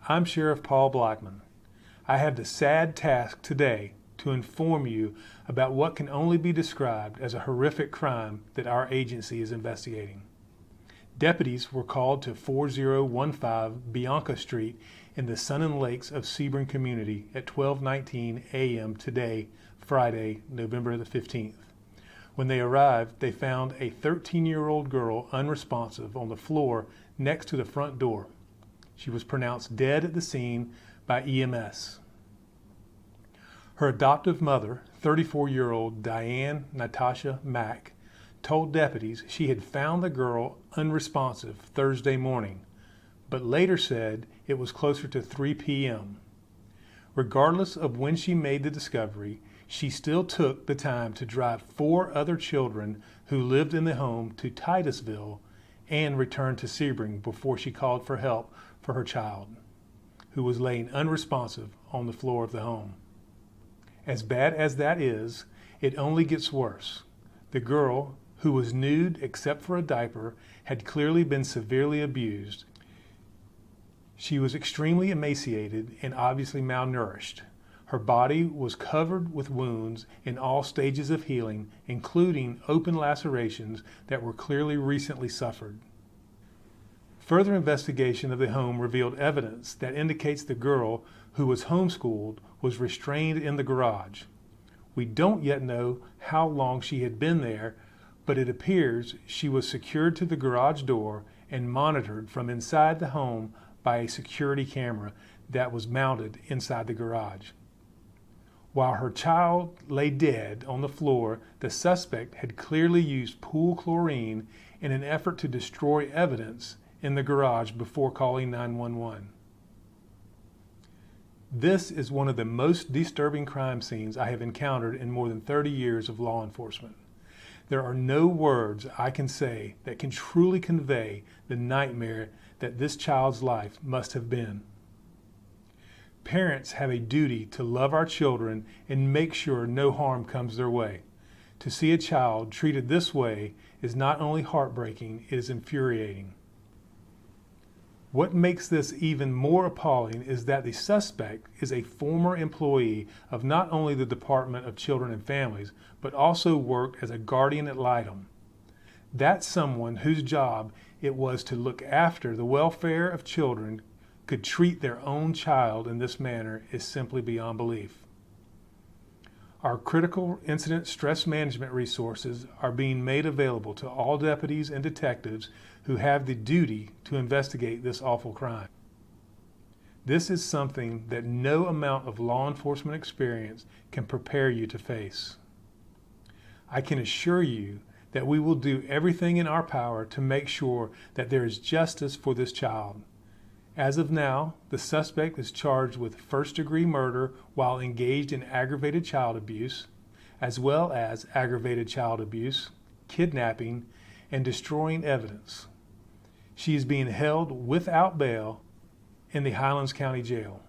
I'm Sheriff Paul Blackman. I have the sad task today to inform you about what can only be described as a horrific crime that our agency is investigating. Deputies were called to 4015 Bianca Street in the Sun and Lakes of Sebring community at 12:19 a.m. today, Friday, November the 15th. When they arrived, they found a 13-year-old girl unresponsive on the floor next to the front door. She was pronounced dead at the scene by EMS. Her adoptive mother, 34-year-old Diane Natasha Mack, told deputies she had found the girl unresponsive Thursday morning, but later said it was closer to 3 p.m. Regardless of when she made the discovery, she still took the time to drive 4 other children who lived in the home to Titusville and return to Sebring before she called for help for her child, who was laying unresponsive on the floor of the home. As bad as that is, it only gets worse. The girl, who was nude except for a diaper, had clearly been severely abused. She was extremely emaciated and obviously malnourished. Her body was covered with wounds in all stages of healing, including open lacerations that were clearly recently suffered. Further investigation of the home revealed evidence that indicates the girl, who was homeschooled, was restrained in the garage. We don't yet know how long she had been there, but it appears she was secured to the garage door and monitored from inside the home by a security camera that was mounted inside the garage. While her child lay dead on the floor, the suspect had clearly used pool chlorine in an effort to destroy evidence in the garage before calling 911. This is one of the most disturbing crime scenes I have encountered in more than 30 years of law enforcement. There are no words I can say that can truly convey the nightmare that this child's life must have been. Parents have a duty to love our children and make sure no harm comes their way. To see a child treated this way is not only heartbreaking, it is infuriating. What makes this even more appalling is that the suspect is a former employee of not only the Department of Children and Families, but also worked as a guardian ad litem. That's someone whose job it was to look after the welfare of children could treat their own child in this manner is simply beyond belief. Our critical incident stress management resources are being made available to all deputies and detectives who have the duty to investigate this awful crime. This is something that no amount of law enforcement experience can prepare you to face. I can assure you that we will do everything in our power to make sure that there is justice for this child. As of now, the suspect is charged with first-degree murder while engaged in aggravated child abuse, as well as aggravated child abuse, kidnapping, and destroying evidence. She is being held without bail in the Highlands County Jail.